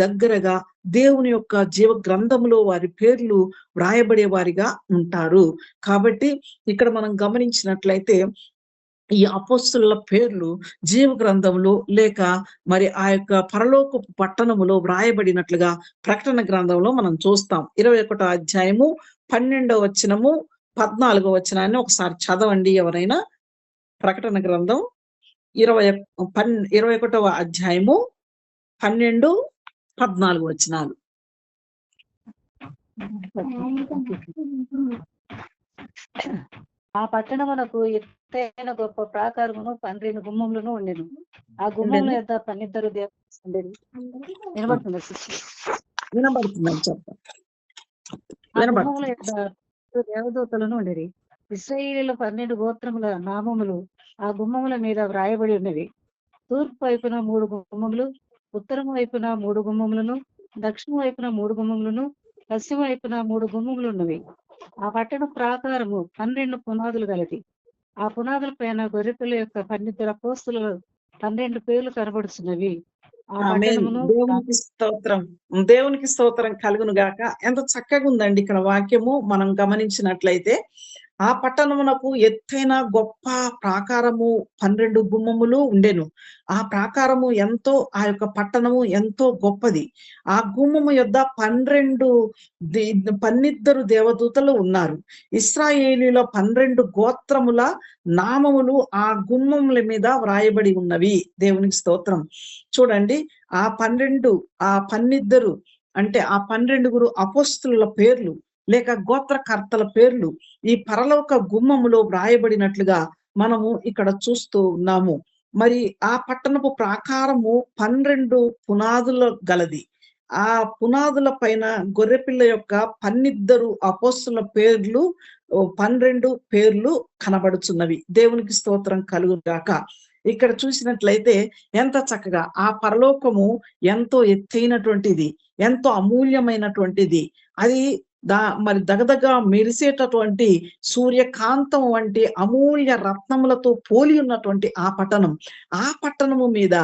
దగ్గరగా, దేవుని యొక్క జీవ గ్రంథంలో వారి పేర్లు వ్రాయబడే వారిగా ఉంటారు. కాబట్టి ఇక్కడ మనం గమనించినట్లయితే ఈ అపోస్తుల పేర్లు జీవ గ్రంథంలో లేక మరి ఆ యొక్క పరలోకపు పట్టణములో వ్రాయబడినట్లుగా ప్రకటన గ్రంథంలో మనం చూస్తాం. 21వ అధ్యాయము 12వ వచనము 14వ వచనాన్ని ఒకసారి చదవండి ఎవరైనా. ప్రకటన గ్రంథం 21వ అధ్యాయము 12, 14 వచనాలు. ఆ పట్టణమునకు ఎత్తైన గొప్ప ప్రాకారమును 12 గుమ్మములను ఉండెను. ఆ గుమ్మముల యొద్ద 12 దేవదూతలు ఉండేది. వినబడుతుంది? చెప్పండి. ఆ గుమ్మముల యొద్ద 12 దేవదూతలను ఉండేది. ఇశ్రాయేలీయుల 12 గోత్రముల నామములు ఆ గుమ్మముల మీద వ్రాయబడి ఉన్నవి. తూర్పు వైపున 3 గుమ్మములు, ఉత్తరం వైపున 3 గుమ్మములను, దక్షిణ వైపున 3 గుమ్మములను, పశ్చిమ వైపున 3 గుమ్మములు ఉన్నవి. ఆ పట్టణ ప్రాకారము 12 పునాదులు గలది. ఆ పునాదుల పైన గొర్రెపిల్ల యొక్క 12 అపోస్తుల 12 పేర్లు కనబడుతున్నవి. ఆ పట్టణమును దేవునికి స్తోత్రం కలుగును గాక. ఎంత చక్కగా ఉందండి ఇక్కడ వాక్యము. మనం గమనించినట్లయితే ఆ పట్టణమునకు ఎత్తైన గొప్ప ప్రాకారము 12 గుమ్మములు ఉండెను. ఆ ప్రాకారము ఎంతో, ఆ యొక్క పట్టణము ఎంతో గొప్పది. ఆ గుమ్మము యొద్ద 12 దేవదూతలు ఉన్నారు. ఇశ్రాయేలీయుల 12 గోత్రముల నామములు ఆ గుమ్మముల మీద వ్రాయబడి ఉన్నవి. దేవునికి స్తోత్రం. చూడండి, ఆ 12 అంటే ఆ 12 అపోస్తుల పేర్లు లేక గోత్రకర్తల పేర్లు ఈ పరలోక గుమ్మములో వ్రాయబడినట్లుగా మనము ఇక్కడ చూస్తూ ఉన్నాము. మరి ఆ పట్టణపు ప్రాకారము 12 పునాదుల గలది. ఆ పునాదుల పైన గొర్రెపిల్ల యొక్క 12 అపోస్తుల పేర్లు 12 పేర్లు కనబడుచున్నవి. దేవునికి స్తోత్రం కలుగుగాక. ఇక్కడ చూసినట్లయితే ఎంత చక్కగా ఆ పరలోకము ఎంతో ఎత్తైనటువంటిది, ఎంతో అమూల్యమైనటువంటిది. అది మరి దగదగ మెరిసేటటువంటి సూర్యకాంతం వంటి అమూల్య రత్నములతో పోలి ఉన్నటువంటి ఆ పట్టణము మీద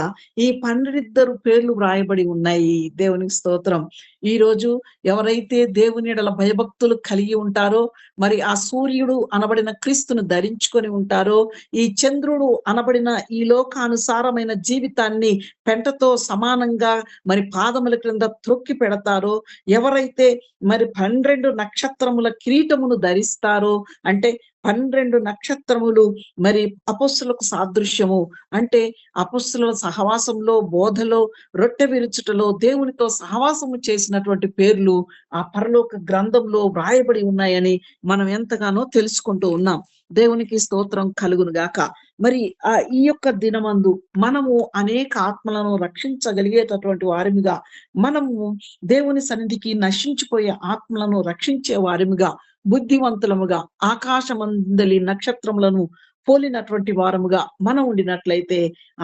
ఈ 12 పేర్లు వ్రాయబడి ఉన్నాయి. దేవునికి స్తోత్రం. ఈ రోజు ఎవరైతే దేవుని యెడల భయభక్తులు కలిగి ఉంటారో, మరి ఆ సూర్యుడు అనబడిన క్రీస్తును ధరించుకొని ఉంటారో, ఈ చంద్రుడు అనబడిన ఈ లోకానుసారమైన జీవితాన్ని పెంటతో సమానంగా మరి పాదముల క్రింద త్రొక్కి పెడతారో, ఎవరైతే మరి 12 నక్షత్రముల కిరీటమును ధరిస్తారో, అంటే 12 నక్షత్రములు మరి అపొస్తలులకు సాదృశ్యము. అంటే అపొస్తలుల సహవాసంలో, బోధలో, రొట్టె విరుచుటలో దేవునితో సహవాసము చేసినటువంటి పేర్లు ఆ పరలోక గ్రంథంలో వ్రాయబడి ఉన్నాయని మనం ఎంతగానో తెలుసుకుంటూ ఉన్నాం. దేవునికి స్తోత్రం కలుగును గాక. మరి ఈ యొక్క దినమందు మనము అనేక ఆత్మలను రక్షించగలిగేటటువంటి వారిమిగా, మనము దేవుని సన్నిధికి నశించిపోయే ఆత్మలను రక్షించే వారిమిగా, బుద్ధివంతులముగా, ఆకాశమందలి నక్షత్రములను పోలినటువంటి వారముగా మనం ఉండినట్లయితే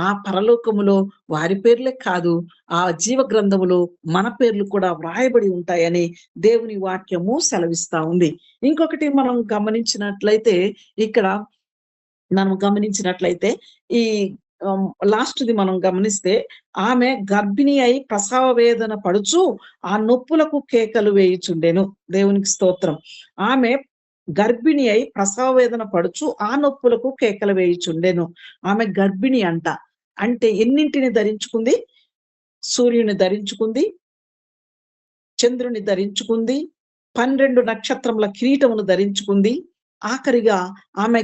ఆ పరలోకములో వారి పేర్లే కాదు, ఆ జీవ గ్రంథములో మన పేర్లు కూడా వ్రాయబడి ఉంటాయని దేవుని వాక్యము సెలవిస్తా ఉంది. ఇంకొకటి మనం గమనించినట్లయితే ఈ లాస్ట్ది మనం గమనిస్తే, ఆమె గర్భిణి అయి ప్రసవ వేదన పడుచు ఆ నొప్పులకు కేకలు వేయుచుండెను. దేవునికి స్తోత్రం. ఆమె గర్భిణి అయి ప్రసవ వేదన పడుచు ఆ నొప్పులకు కేకలు వేయుచుండెను. ఆమె గర్భిణి అంట. అంటే ఎన్నింటిని ధరించుకుంది? సూర్యుని ధరించుకుంది, చంద్రుని ధరించుకుంది, 12 నక్షత్రముల కిరీటమును ధరించుకుంది, ఆఖరిగా ఆమె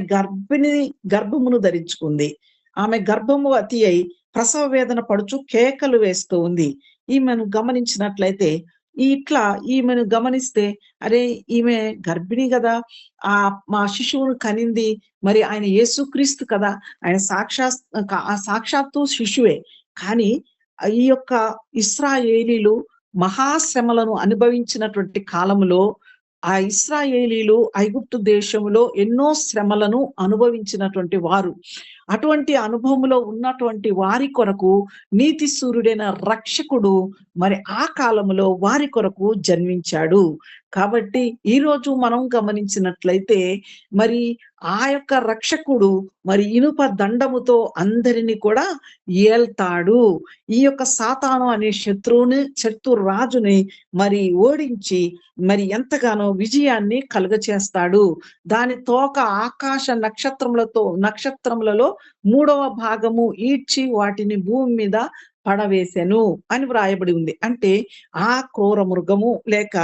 గర్భమును ధరించుకుంది. ఆమె గర్భవతి అయి ప్రసవ వేదన పడుచు కేకలు వేస్తూ ఉంది. ఈమెను గమనించినట్లయితే, ఈమెను గమనిస్తే, అరే ఈమె గర్భిణి కదా, మా శిశువును కనింది, మరి ఆయన యేసుక్రీస్తు కదా, ఆయన సాక్షాత్తు శిశువే. కానీ ఈ యొక్క ఇశ్రాయేలీలు మహాశ్రమలను అనుభవించినటువంటి కాలములో, ఆ ఇశ్రాయేలీలు ఐగుప్తు దేశములో ఎన్నో శ్రమలను అనుభవించినటువంటి వారు. అటువంటి అనుభవంలో ఉన్నటువంటి వారి కొరకు నీతి సూర్యుడైన రక్షకుడు మరి ఆ కాలంలో వారి కొరకు జన్మించాడు. కాబట్టి ఈ రోజు మనం గమనించినట్లయితే, మరి ఆ యొక్క రక్షకుడు మరి ఇనుప దండముతో అందరినీ కూడా ఏల్తాడు. ఈ యొక్క సాతాను అనే శత్రు రాజుని మరి ఓడించి మరి ఎంతగానో విజయాన్ని కలుగచేస్తాడు. దాని తోక ఆకాశ నక్షత్రములలో 3వ భాగము ఈడ్చి వాటిని భూమి మీద పడవేసెను అని వ్రాయబడి ఉంది. అంటే ఆ క్రూర మృగము లేక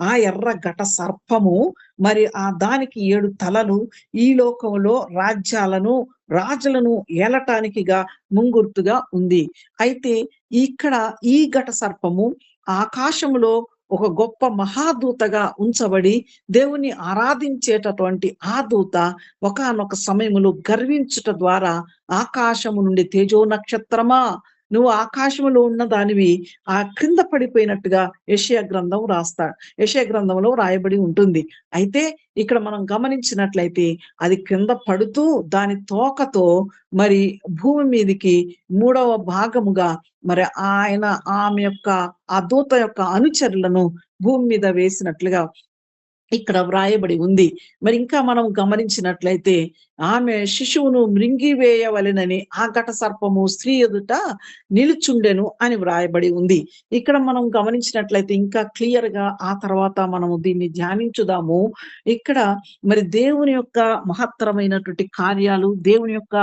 ఆ ఎర్ర ఘట సర్పము మరి దానికి 7 తలలు ఈ లోకంలో రాజులను ఏలటానికిగా ముంగుర్తుగా ఉంది. అయితే ఇక్కడ ఈ ఘట సర్పము ఆకాశములో ఒక గొప్ప మహాదూతగా ఉంచబడి దేవుని ఆరాధించేటటువంటి ఆ దూత ఒకానొక సమయములో గర్వించుట ద్వారా ఆకాశము నుండి తేజో నక్షత్రమా, నువ్వు ఆకాశంలో ఉన్న దానివి, ఆ క్రింద పడిపోయినట్టుగా యెషయా గ్రంథంలో రాయబడి ఉంటుంది. అయితే ఇక్కడ మనం గమనించినట్లయితే అది క్రింద పడుతూ దాని తోకతో మరి భూమి మీదకి 3వ భాగముగా మరి ఆమె యొక్క ఆ దూత యొక్క అనుచరులను భూమి మీద వేసినట్లుగా ఇక్కడ వ్రాయబడి ఉంది. మరి ఇంకా మనం గమనించినట్లయితే, ఆమె శిశువును మృంగివేయవలెనని ఆ ఘట సర్పము స్త్రీ ఎదుట నిలుచుండెను అని వ్రాయబడి ఉంది. ఇక్కడ మనం గమనించినట్లయితే ఇంకా క్లియర్ గా ఆ తర్వాత మనము దీన్ని ధ్యానించుదాము. ఇక్కడ మరి దేవుని యొక్క మహత్తరమైనటువంటి కార్యాలు, దేవుని యొక్క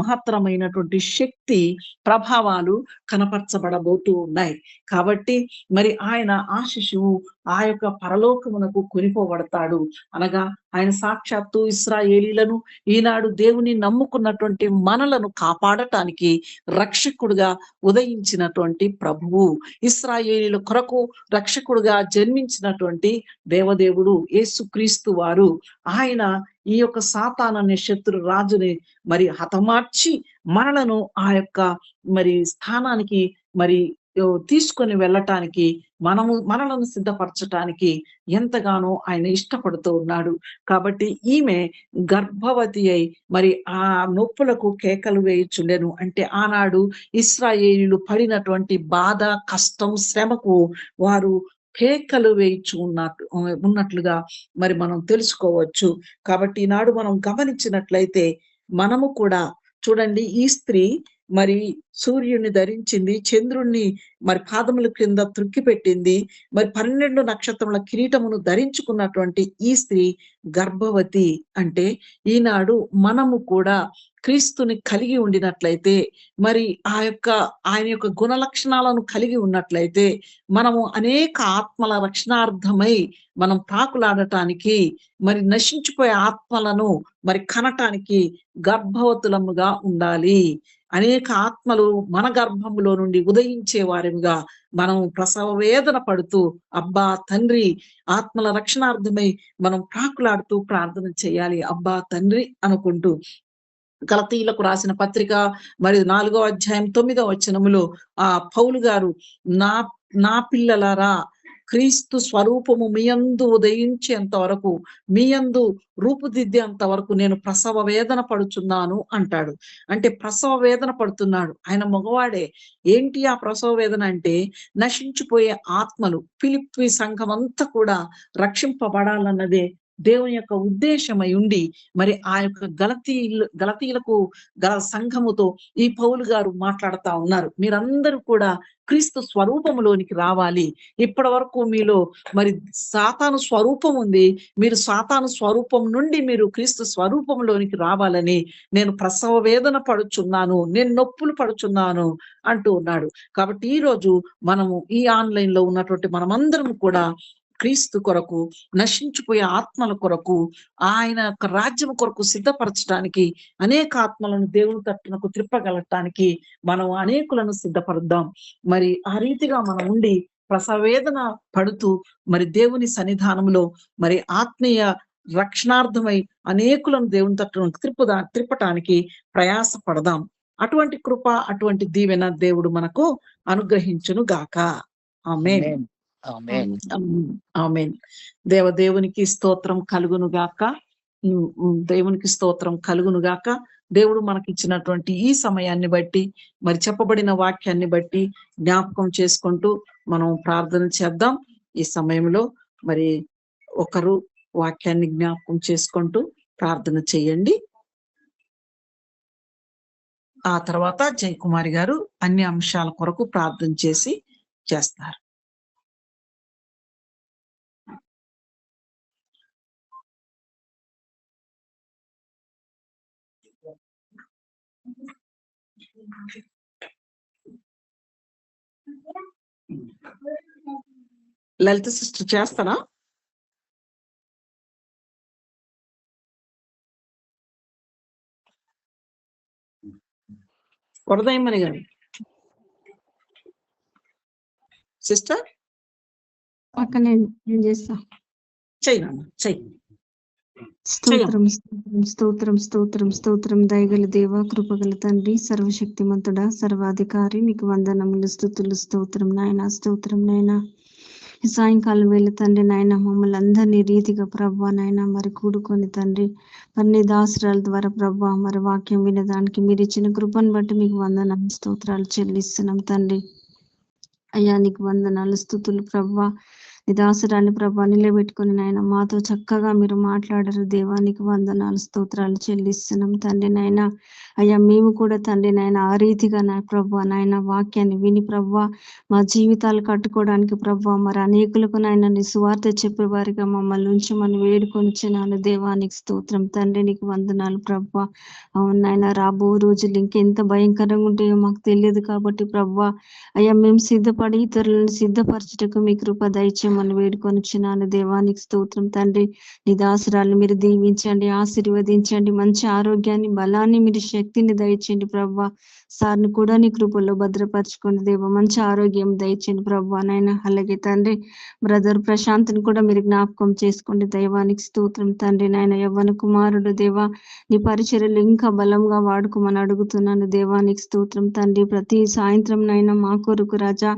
మహత్తరమైనటువంటి శక్తి ప్రభావాలు కనపరచబడబోతూ ఉన్నాయి. కాబట్టి మరి ఆ శిశువు ఆ యొక్క పరలోకమునకు కొనిపోబడతాడు. అనగా ఆయన సాక్షాత్తు ఇశ్రాయేలీలను, ఈనాడు దేవుని నమ్ముకున్నటువంటి మనలను కాపాడటానికి రక్షకుడుగా ఉదయించినటువంటి ప్రభువు, ఇశ్రాయేలీల కొరకు రక్షకుడుగా జన్మించినటువంటి దేవదేవుడు యేసుక్రీస్తు వారు. ఆయన ఈ యొక్క సాతాను అనే శత్రు రాజుని మరి హతమార్చి మనలను ఆ యొక్క మరి స్థానానికి మరి తీసుకొని వెళ్ళటానికి, మనలను సిద్ధపరచటానికి ఎంతగానో ఆయన ఇష్టపడుతూ ఉన్నాడు. కాబట్టి ఈమె గర్భవతి అయి మరి ఆ నొప్పులకు కేకలు వేయుచుండెను. అంటే ఆనాడు ఇశ్రాయేలీయులు పడినటువంటి బాధ, కష్టం, శ్రమకు వారు కేకలు వేయిచు ఉన్నట్లుగా మరి మనం తెలుసుకోవచ్చు. కాబట్టి ఈనాడు మనం గమనించినట్లయితే మనము కూడా చూడండి, ఈ స్త్రీ మరి సూర్యుడిని ధరించింది, చంద్రుణ్ణి మరి పాదముల క్రింద త్రుక్కిపెట్టింది, మరి 12 నక్షత్రముల కిరీటమును ధరించుకున్నటువంటి ఈ స్త్రీ గర్భవతి. అంటే ఈనాడు మనము కూడా క్రీస్తుని కలిగి ఉండినట్లయితే, మరి ఆయన యొక్క గుణ లక్షణాలను కలిగి ఉన్నట్లయితే, మనము అనేక ఆత్మల రక్షణార్థమై మనం ప్రాకులాడటానికి, మరి నశించిపోయే ఆత్మలను మరి కనటానికి గర్భవతులముగా ఉండాలి. అనేక ఆత్మలు మన గర్భములో నుండి ఉదయించే వారిగా మనం ప్రసవ వేదన పడుతూ, అబ్బా తండ్రి, ఆత్మల రక్షణార్థమై మనం ప్రాకులాడుతూ ప్రార్థన చేయాలి, అబ్బా తండ్రి అనుకుంటూ. గలతీయులకు రాసిన పత్రిక మరి 4వ అధ్యాయం 9వ వచనములో పౌలు గారు, నా పిల్లలారా, క్రీస్తు స్వరూపము మీయందు ఉదయించేంత వరకు, మీయందు రూపుదిద్దేంత వరకు నేను ప్రసవ వేదన పడుచున్నాను అంటాడు. అంటే ప్రసవ వేదన పడుతున్నాడు. ఆయన మగవాడే. ఏంటి ఆ ప్రసవ వేదన అంటే, నశించిపోయే ఆత్మలు, ఫిలిప్పీ సంఘం అంతా కూడా రక్షింపబడాలన్నదే దేవుని యొక్క ఉద్దేశమై ఉండి, మరి ఆ యొక్క గలతీయులకు గల సంఘముతో ఈ పౌలు గారు మాట్లాడుతా ఉన్నారు. మీరందరూ కూడా క్రీస్తు స్వరూపములోనికి రావాలి. ఇప్పటి వరకు మీలో మరి సాతాను స్వరూపం ఉంది, మీరు సాతాను స్వరూపం నుండి మీరు క్రీస్తు స్వరూపంలోనికి రావాలని నేను ప్రసవ వేదన పడుచున్నాను, నేను నొప్పులు పడుచున్నాను అంటూ ఉన్నాడు. కాబట్టి ఈ రోజు మనము ఈ ఆన్లైన్ లో ఉన్నటువంటి మనమందరం కూడా క్రీస్తు కొరకు, నశించిపోయే ఆత్మల కొరకు, ఆయన యొక్క రాజ్యం కొరకు సిద్ధపరచడానికి, అనేక ఆత్మలను దేవుని తట్టునకు త్రిప్పగలటానికి మనం అనేకులను సిద్ధపరుద్దాం. మరి ఆ రీతిగా మనం ఉండి ప్రసవేదన పడుతూ మరి దేవుని సన్నిధానంలో మరి ఆత్మీయ రక్షణార్థమై అనేకులను దేవుని తట్టునకు త్రిప్పటానికి ప్రయాస పడదాం. అటువంటి కృప, అటువంటి దీవెన దేవుడు మనకు అనుగ్రహించును గాక. ఆమేన్. ఆమేన్. దేవునికి స్తోత్రం కలుగును గాక. దేవునికి స్తోత్రం కలుగును గాక. దేవుడు మనకి ఇచ్చినటువంటి ఈ సమయాన్ని బట్టి, మరి చెప్పబడిన వాక్యాన్ని బట్టి జ్ఞాపకం చేసుకుంటూ మనం ప్రార్థన చేద్దాం. ఈ సమయంలో మరి ఒకరు వాక్యాన్ని జ్ఞాపకం చేసుకుంటూ ప్రార్థన చేయండి. ఆ తర్వాత జయకుమారి గారు అన్ని అంశాల కొరకు ప్రార్థన చేస్తారు. లలిత సిస్టర్ చేస్తారా? వరదయమని గారు సిస్టర్ అక్క నేను చేస్తా. చెయ్యి. స్తోత్రం స్తోత్రం స్తోత్రం స్తోత్రం స్తోత్రం. దయగల దేవ, కృపగల తండ్రి, సర్వశక్తిమంతుడా, సర్వాధికారి, మీకు వందనములు, స్తుతులు, స్తోత్రం నాయన, స్తోత్రం నాయన. ఈ సాయంకాలం వేళ తండ్రి నాయన, మమ్మల్ని అందరినీ రీతిగా ప్రభా నాయన మరి కూడుకొని తండ్రి, మరి దాసరాల ద్వారా ప్రభా మరి వాక్యం వినడానికి మీరు ఇచ్చిన కృపను బట్టి మీకు వందనాలు, స్తోత్రాలు చెల్లిస్తున్నాం తండ్రి. అయ్యా నీకు వందనాలు, స్తుతులు ప్రభా. నీ దాసరాన్ని ప్రభా నిలబెట్టుకుని నాయన మాతో చక్కగా మీరు మాట్లాడారు దేవా, నీకు వందనాలు, స్తోత్రాలు చెల్లిస్తున్నాం తండ్రి నాయన. అయ్యా మేము కూడా తండ్రి నాయన ఆ రీతిగా నా ప్రభా నాయన వాక్యాన్ని విని ప్రభా మా జీవితాలు కట్టుకోవడానికి ప్రభా మరి అనేకులకు నాయన నీ సువార్త చెప్పే వారిగా మమ్మల్ని ఉంచమని వేడుకొనిచ్చినాను దేవానికి స్తోత్రం తండ్రి, నీకు వందనాలు ప్రభా. అవును నాయన, రాబో రోజులు ఇంకెంత భయంకరంగా ఉంటాయో మాకు తెలియదు కాబట్టి ప్రభా అయ్యా మేము సిద్ధపడి ఇతరులను సిద్ధపరచుటకు మీ కృప దయచేయమని వేడుకొనిచ్చినాను దేవానికి స్తోత్రం తండ్రి. నీ దాసురాలను మీరు దీవించండి, ఆశీర్వదించండి, మంచి ఆరోగ్యాన్ని, బలాన్ని, మీరు శక్తిని దయచేయండి ప్రభా. సార్ని కూడా నీ కృపల్లో భద్రపరచుకోండి దేవా, మంచి ఆరోగ్యం దయచేయండి ప్రభా నాయన. అలాగే తండ్రి బ్రదర్ ప్రశాంత్ని కూడా మీరు జ్ఞాపకం చేసుకోండి దైవానికి స్తోత్రం తండ్రి నాయన. యవ్వన కుమారుడు దేవా, నీ పరిచర్యలు ఇంకా బలంగా వాడుకోమని అడుగుతున్నాను దేవానికి స్తోత్రం తండ్రి. ప్రతి సాయంత్రం నైనా మా కొరకు రాజా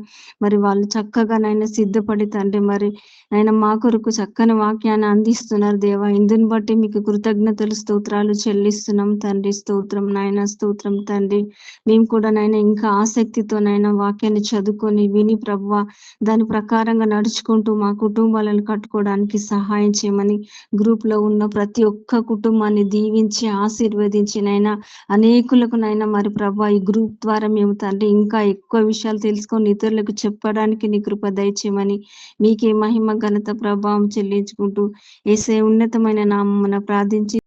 మరి వాళ్ళు చక్కగా నైనా సిద్ధపడి తండ్రి మరి ఆయన మా కొరకు చక్కని వాక్యాన్ని అందిస్తున్నారు దేవా. ఇందుని బట్టి మీకు కృతజ్ఞతలు స్తోత్రాలు చెల్లిస్తున్నాం తండ్రి. స్తోత్రం నాయన, స్తోత్రం తండ్రి. మేము కూడా నాయన ఇంకా ఆసక్తితో నాయన వాక్యాన్ని చదువుకొని విని ప్రభువా దాని ప్రకారంగా నడుచుకుంటూ మా కుటుంబాలను కట్టుకోవడానికి సహాయం చేయమని, గ్రూప్ లో ఉన్న ప్రతి ఒక్క కుటుంబాన్ని దీవించి ఆశీర్వదించి నైనా అనేకులకు నైనా మరి ప్రభా ఈ గ్రూప్ ద్వారా మేము తండ్రి ఇంకా ఎక్కువ విషయాలు తెలుసుకొని ఇతరులకు చెప్పడానికి నీ కృప దయచేయమని, మీకే మహిమ ఘనత ప్రభావం చెల్లించుకుంటూ యేసయ్య ఉన్నతమైన నామమున ప్రార్థించి